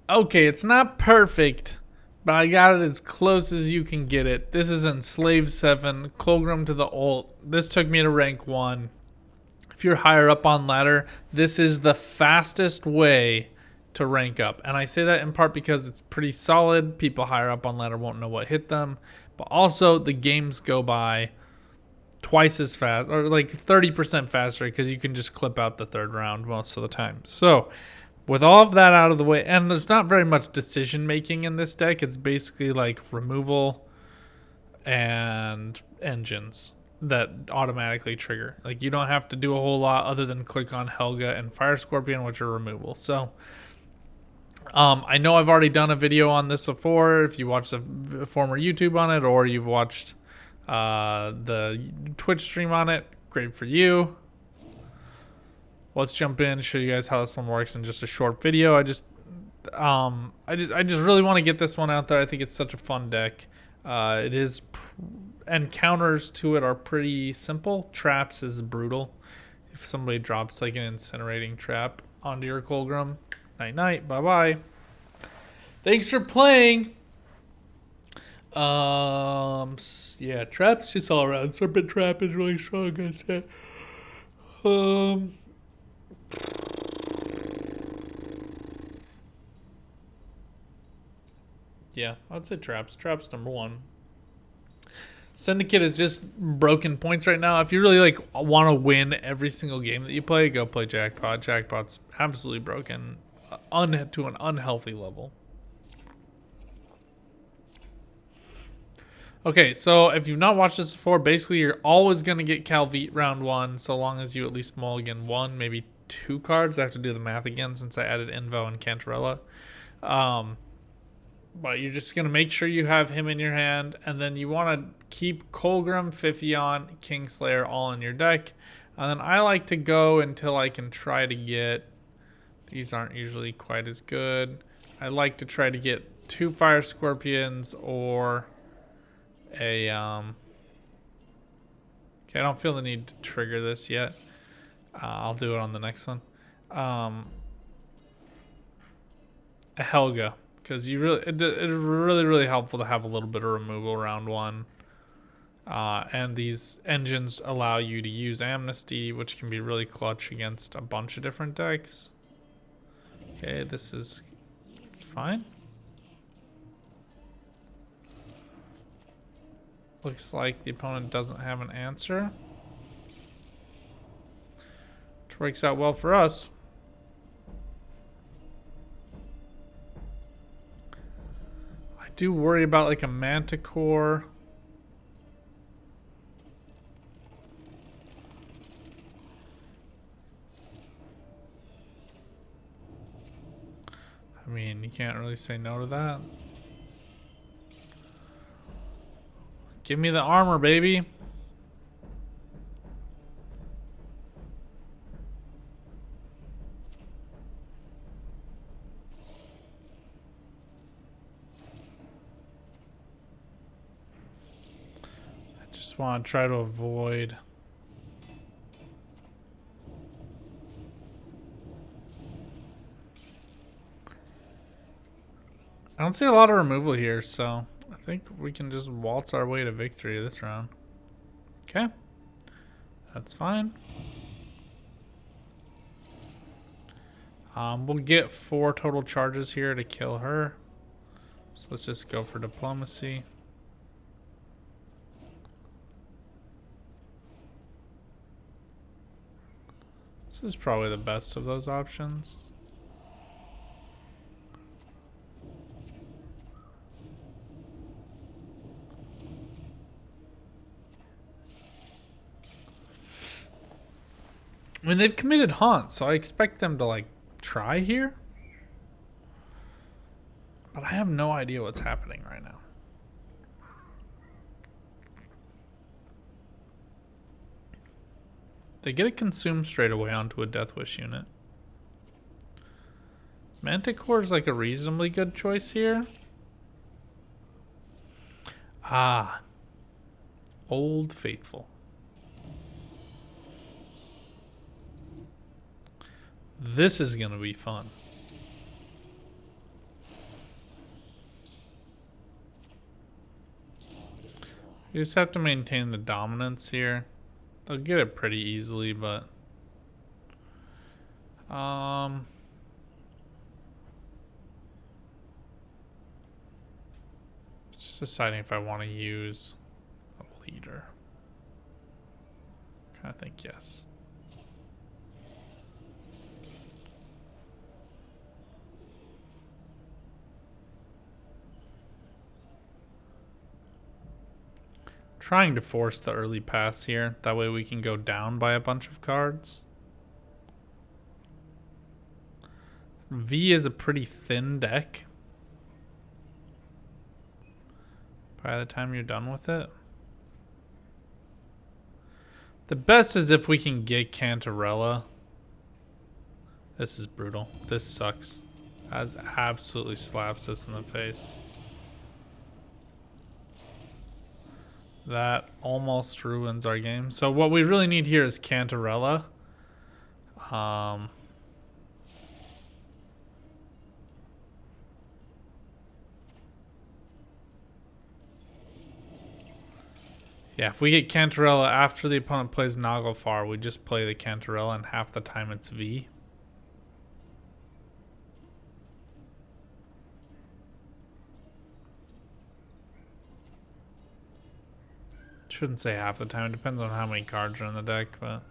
Okay, it's not perfect, but I got it as close as you can get it. This is Enslave 7, Colgrim to the ult. This took me to rank 1. If you're higher up on ladder, this is the fastest way to rank up. And I say that in part because it's pretty solid. People higher up on ladder won't know what hit them. But also, the games go by twice as fast, or like 30% faster, because you can just clip out the third round most of the time. So, with all of that out of the way, and there's not very much decision making in this deck, it's basically like removal and engines that automatically trigger. Like, you don't have to do a whole lot other than click on Helga and Fire Scorpion, which are removal. So, I know I've already done a video on this before. If you watched a former YouTube on it, or you've watched the Twitch stream on it, great for you. Let's jump in, show you guys how this one works in just a short video. I just really want to get this one out there. I think it's such a fun deck. It is, and counters to it are pretty simple. Traps is brutal. If somebody drops like an incinerating trap onto your Colgrim, night night, bye bye. Thanks for playing. Yeah, traps just all around. Serpent trap is really strong against it. Yeah, I'd say traps. Traps number 1. Syndicate is just broken points right now. If you really like want to win every single game that you play, go play Jackpot. Jackpot's absolutely broken to an unhealthy level. Okay, so if you've not watched this before, basically you're always going to get Calvite round 1, so long as you at least mulligan 1, maybe 2 cards. I have to do the math again since I added Invo and Cantarella. But you're just going to make sure you have him in your hand, and then you want to keep Colgrim, Fifion, Kingslayer all in your deck. And then I like to go until I can try to get... These aren't usually quite as good. I like to try to get 2 Fire Scorpions or a... Okay, I don't feel the need to trigger this yet. I'll do it on the next one. A Helga. Because it's really helpful to have a little bit of removal round 1. And these engines allow you to use Amnesty, which can be really clutch against a bunch of different decks. Okay, this is fine. Looks like the opponent doesn't have an answer, which works out well for us. I do worry about like a Manticore. I mean, you can't really say no to that. Give me the armor, baby. I just want to try to avoid... I don't see a lot of removal here, so I think we can just waltz our way to victory this round. Okay. That's fine. We'll get 4 total charges here to kill her. So let's just go for diplomacy. This is probably the best of those options. I mean, they've committed haunt, so I expect them to, like, try here. But I have no idea what's happening right now. They get it consumed straight away onto a Death Wish unit. Manticore's like a reasonably good choice here. Ah. Old Faithful. This is going to be fun. You just have to maintain the dominance here. They'll get it pretty easily, but just deciding if I want to use a leader. I think yes. Trying to force the early pass here. That way we can go down by a bunch of cards. V is a pretty thin deck by the time you're done with it. The best is if we can get Cantarella. This is brutal. This sucks. That absolutely slaps us in the face. That almost ruins our game. So what we really need here is Cantarella. Yeah, if we get Cantarella after the opponent plays Naglfar, we just play the Cantarella and half the time it's V. Shouldn't say half the time. It depends on how many cards are in the deck, but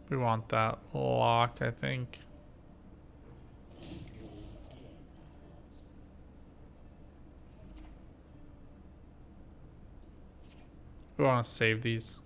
we want that lock, I think. We want to save these.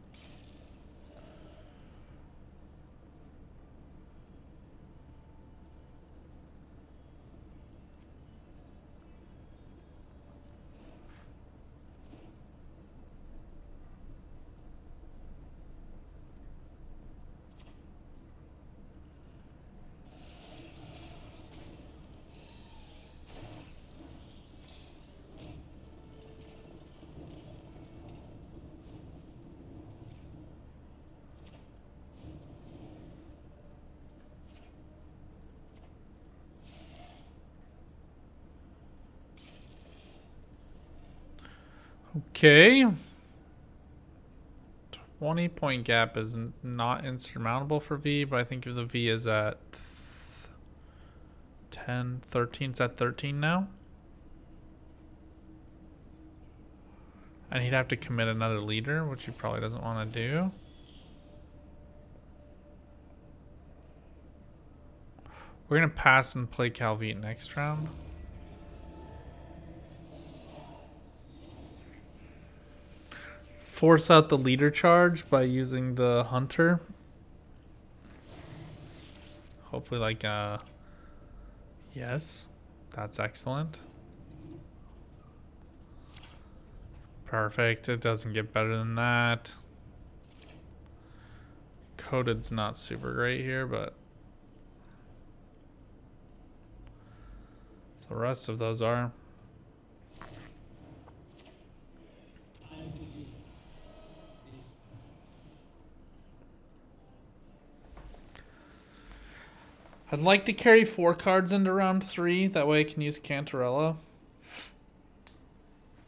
Okay. 20-point gap is not insurmountable for V, but I think if the V is at 10, 13, it's at 13 now. And he'd have to commit another leader, which he probably doesn't want to do. We're going to pass and play Calvite next round. Force out the leader charge by using the hunter. Hopefully like yes, that's excellent. Perfect. It doesn't get better than that. Coded's not super great here, but the rest of those are. I'd like to carry 4 cards into round 3. That way I can use Cantarella.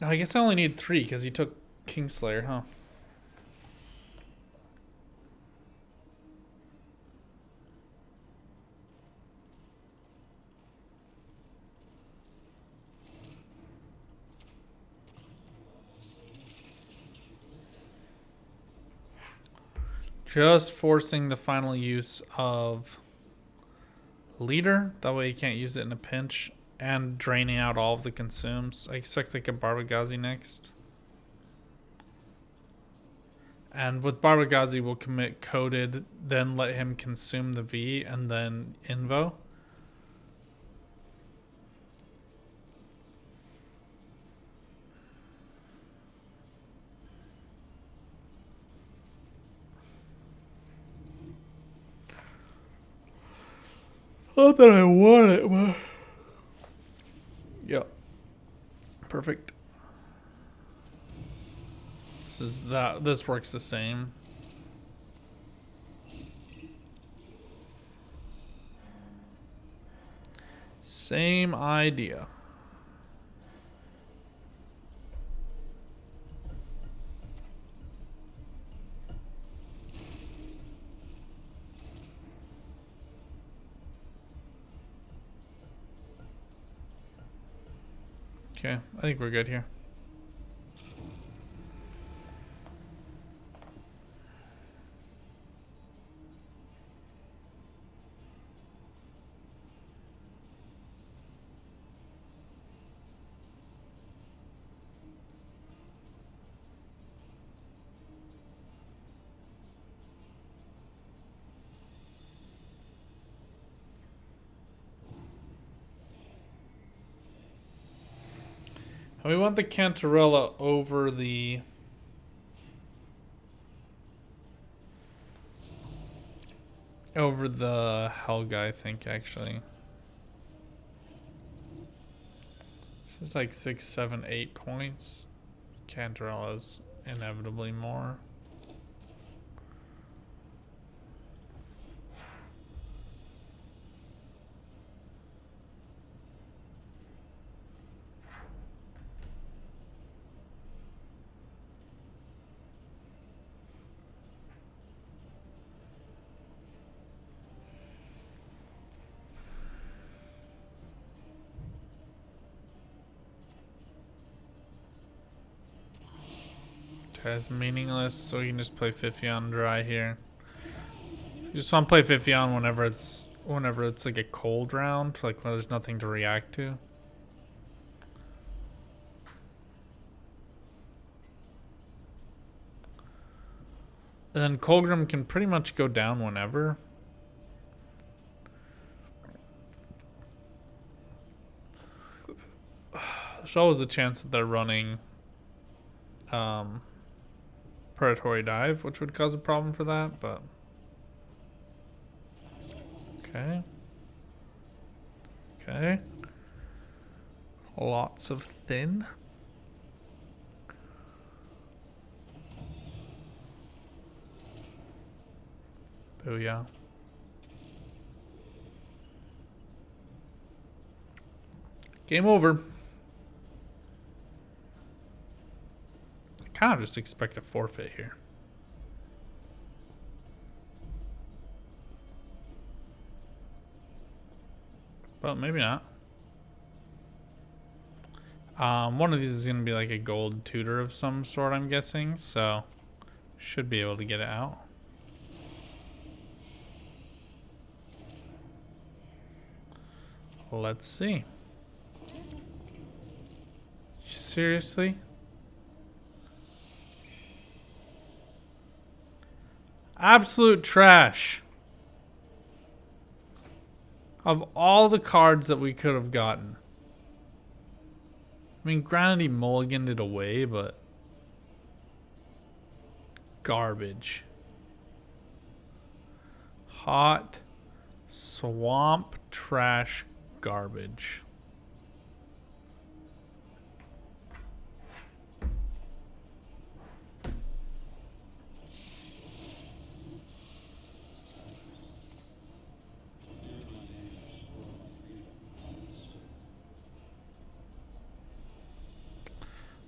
No, I guess I only need 3 because he took Kingslayer, huh? Just forcing the final use of leader. That way you can't use it in a pinch. And draining out all of the consumes. I expect like a Barbagazi next. And with Barbagazi, we'll commit Coded, then let him consume the V, and then Invo. Not that I want it, but yep. Perfect. This works the same. Same idea. Okay, I think we're good here. We want the Cantarella over the Helga, I think, actually. This is like 6, 7, 8 points. Cantarella's inevitably more. It's meaningless, so you can just play Fifion dry here. You just want to play Fifion whenever it's like a cold round, like when there's nothing to react to. And then Colgrim can pretty much go down whenever. There's always a chance that they're running Predatory Dive, which would cause a problem for that, but okay. Okay. Lots of thin. Booyah. Game over. Kind of just expect a forfeit here. But maybe not. One of these is going to be like a gold tutor of some sort, I'm guessing. So, should be able to get it out. Let's see. Seriously? Absolute trash. Of all the cards that we could have gotten. I mean, granted he mulliganed it away, but garbage. Hot swamp trash garbage.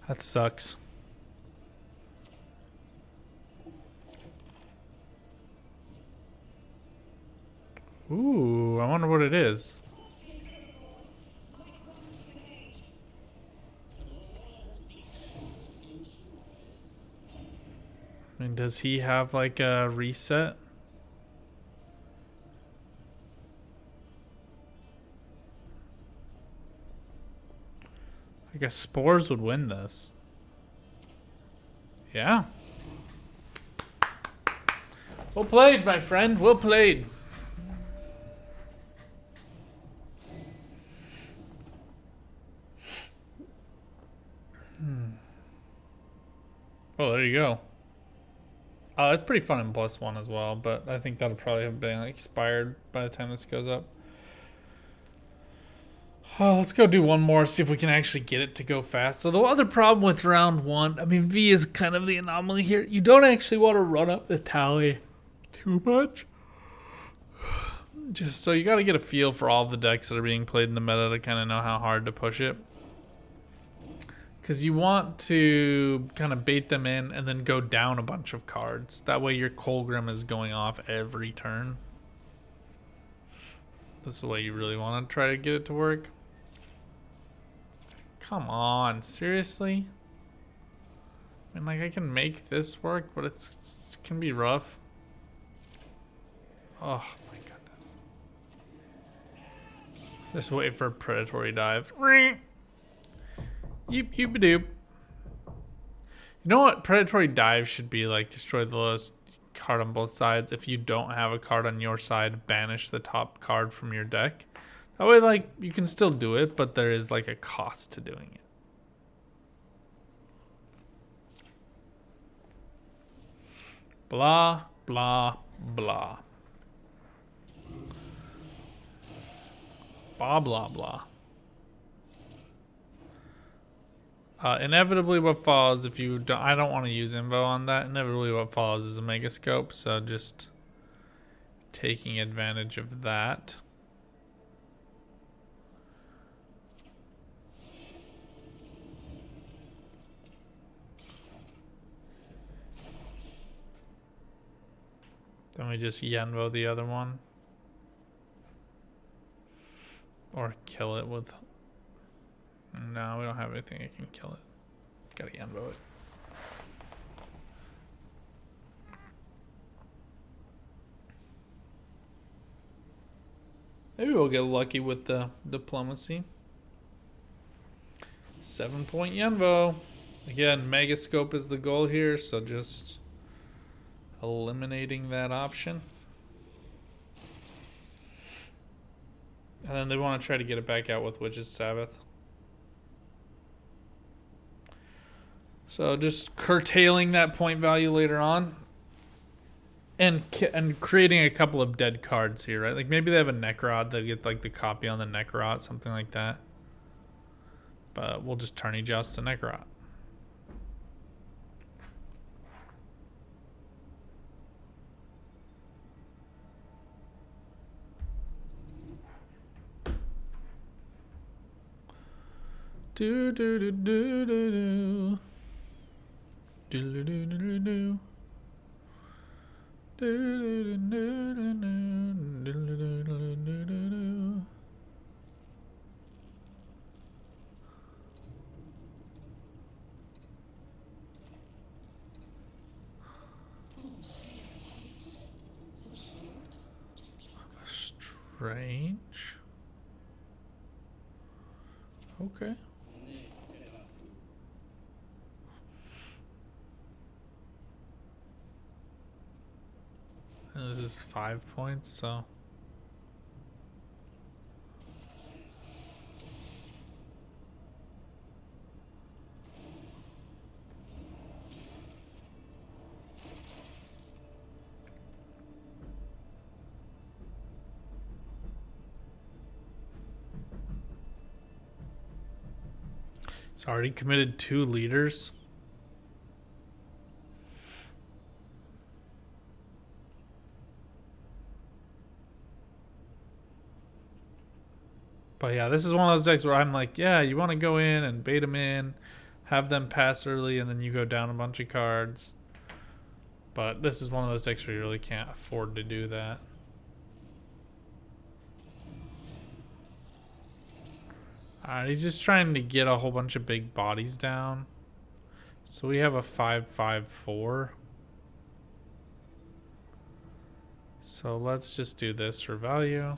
That sucks. Ooh, I wonder what it is. I mean, does he have like a reset? I guess Spores would win this. Yeah. Well played, my friend. Well played. Oh, there you go. It's pretty fun in +1 as well, but I think that'll probably have been expired by the time this goes up. Oh, let's go do one more, see if we can actually get it to go fast. So the other problem with round one, I mean, V is kind of the anomaly here. You don't actually want to run up the tally too much. Just so you got to get a feel for all of the decks that are being played in the meta to kind of know how hard to push it. Because you want to kind of bait them in and then go down a bunch of cards. That way your Colgrim is going off every turn. That's the way you really want to try to get it to work. Come on, seriously? I mean, like, I can make this work, but it can be rough. Oh, my goodness. Just wait for a predatory dive. Yoop, yoop, doop. You know what? Predatory dive should be like destroy the lowest card on both sides. If you don't have a card on your side, banish the top card from your deck. That way, like, you can still do it, but there is like a cost to doing it. Blah, blah, blah. Blah, blah, blah. Inevitably what follows if you don't, I don't want to use info on that. Inevitably what follows is a megascope, so just taking advantage of that. Then we just Yenvo the other one. Or kill it with... No, we don't have anything that can kill it. Gotta Yenvo it. Maybe we'll get lucky with the diplomacy. 7-point Yenvo. Again, Megascope is the goal here, so just eliminating that option. And then they want to try to get it back out with Witch's Sabbath. So just curtailing that point value later on. And creating a couple of dead cards here, right? Like maybe they have a Necrot, they get like the copy on the Necrot, something like that. But we'll just Tourney Joust the Necrot. Do do do do do do. Do do do do do. Strange. Okay. This is 5 points, so. It's already committed 2 leaders. But yeah, this is one of those decks where I'm like, yeah, you want to go in and bait them in, have them pass early, and then you go down a bunch of cards. But this is one of those decks where you really can't afford to do that. Alright, he's just trying to get a whole bunch of big bodies down. So we have a 5/5/4. So let's just do this for value.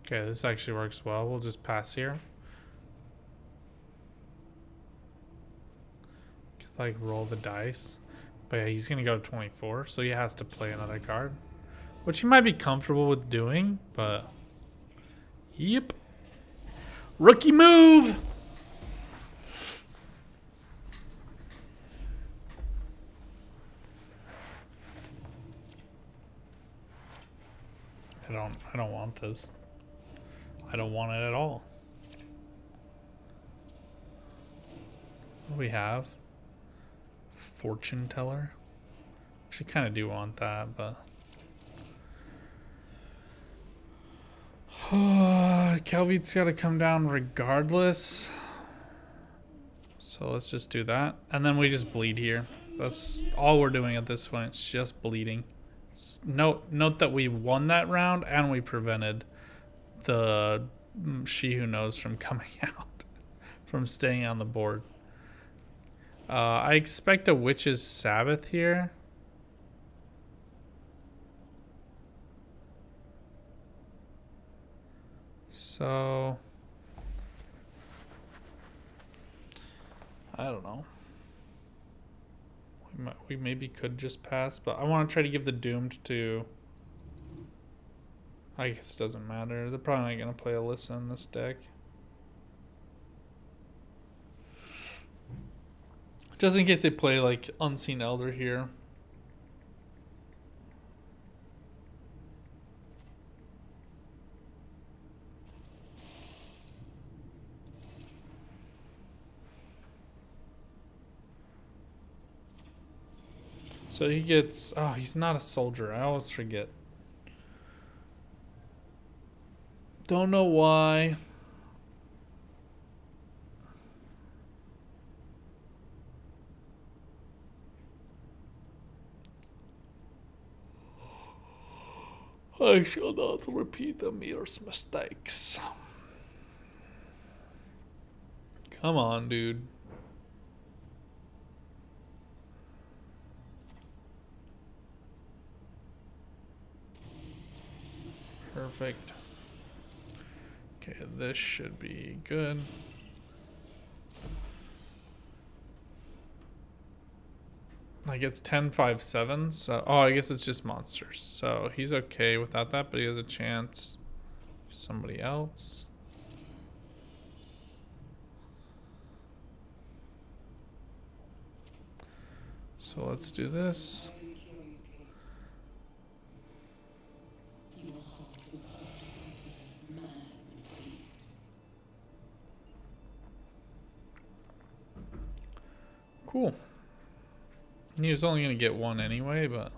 Okay, this actually works well. We'll just pass here. Could, like, roll the dice. But yeah, he's going to go to 24, so he has to play another card. Which he might be comfortable with doing, but... Yep. Rookie move! I don't want this. I don't want it at all. What do we have? Fortune teller? Actually kind of do want that, but Kelvit's got to come down regardless. So let's just do that. And then we just bleed here. That's all we're doing at this point. It's just bleeding. Note that we won that round and we prevented the She Who Knows from coming out. From staying on the board. I expect a Witch's Sabbath here. So I don't know. We maybe could just pass, but I want to try to give the Doomed to... I guess it doesn't matter. They're probably not going to play Alyssa in this deck. Just in case they play like Unseen Elder here. So he gets... Oh, he's not a soldier. I always forget. Don't know why. I shall not repeat Amir's mistakes. Come on, dude. Perfect. Okay, this should be good. Like it's 10, 5, 7. So, oh, I guess it's just monsters. So he's okay without that, but he has a chance. Somebody else. So let's do this. Cool. He was only going to get one anyway, but...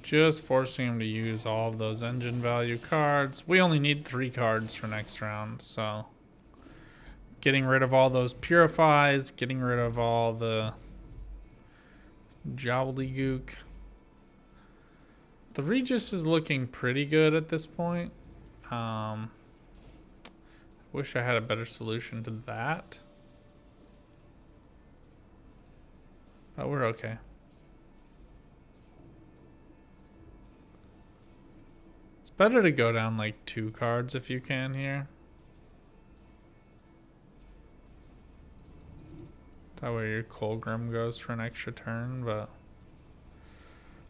Just forcing him to use all of those engine value cards. We only need 3 cards for next round, so... Getting rid of all those purifies, getting rid of all the gobbledygook. The Regis is looking pretty good at this point. Wish I had a better solution to that. But we're okay. It's better to go down like 2 cards if you can here. That way your Colgrim goes for an extra turn, but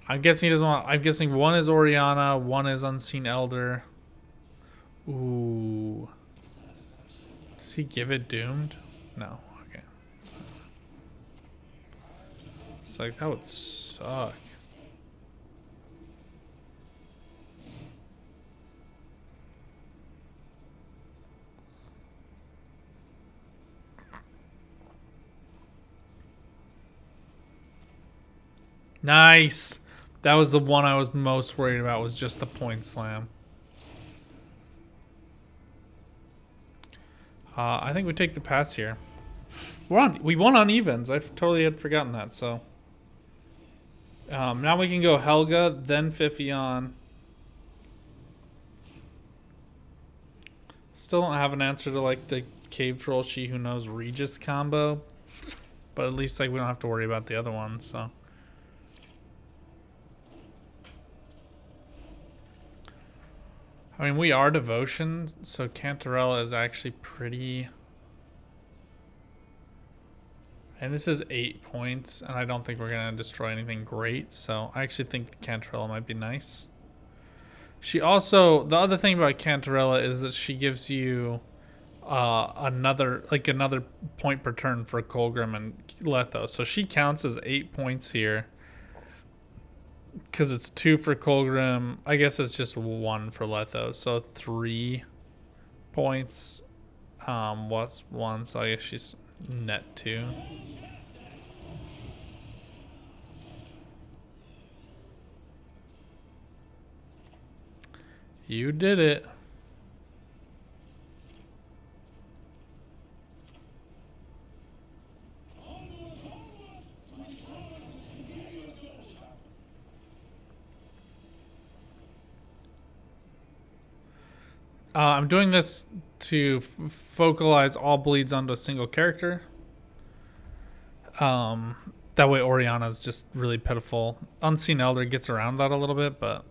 I'm guessing he doesn't want... I'm guessing one is Oriana, one is Unseen Elder. Ooh. Does he give it Doomed? No. Okay. It's like, that would suck. Nice. That was the one I was most worried about, was just the point slam. I think we take the pass here. We won on evens. I totally had forgotten that. So now we can go Helga, then Fifion. Still don't have an answer to like the Cave Troll She Who Knows Regis combo, but at least like we don't have to worry about the other ones. So. I mean, we are devotion, so Cantarella is actually pretty... And this is 8 points, and I don't think we're going to destroy anything great, so I actually think Cantarella might be nice. She also... The other thing about Cantarella is that she gives you another point per turn for Colgrim and Letho. So she counts as 8 points here. Because it's 2 for Colgrim. I guess it's just 1 for Letho. So 3 points. What's 1? So I guess she's net 2. You did it. I'm doing this to focalize all bleeds onto a single character. That way Oriana's just really pitiful. Unseen Elder gets around that a little bit, but...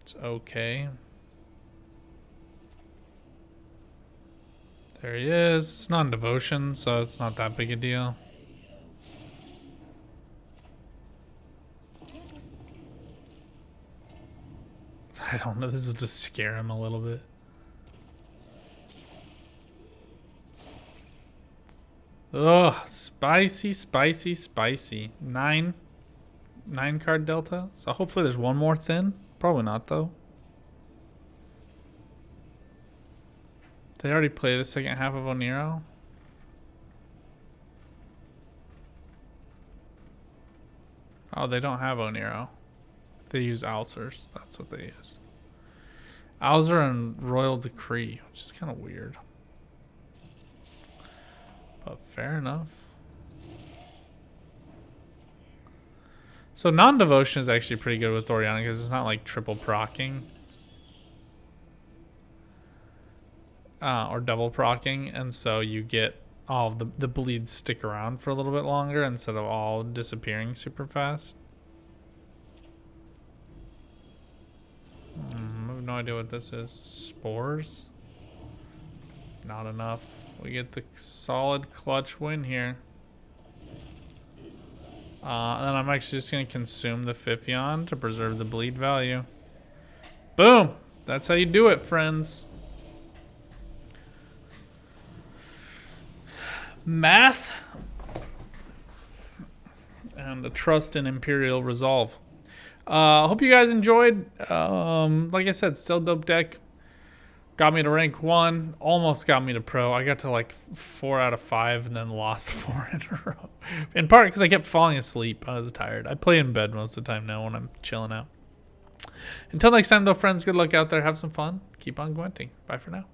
it's okay. There he is. It's non-devotion, so it's not that big a deal. I don't know, this is to scare him a little bit. Ugh, spicy, spicy, spicy. 9 card delta. So hopefully there's one more thin. Probably not though. They already play the second half of Oniro. Oh, they don't have Oniro. They use Alzers. That's what they use. Alzer and Royal Decree, which is kind of weird. But fair enough. So non-devotion is actually pretty good with Oriana because it's not like triple procking. Or double procking. And so you get all of the bleeds stick around for a little bit longer instead of all disappearing super fast. I have no idea what this is. Spores? Not enough. We get the solid clutch win here. And then I'm actually just going to consume the Fifion to preserve the bleed value. Boom! That's how you do it, friends. Math and a trust in Imperial Resolve. Hope you guys enjoyed. Like I said, still dope deck. Got me to rank 1. Almost got me to pro. I got to like 4 out of 5 and then lost 4 in a row. In part because I kept falling asleep. I was tired. I play in bed most of the time now when I'm chilling out. Until next time though, friends, good luck out there. Have some fun. Keep on Gwenting. Bye for now.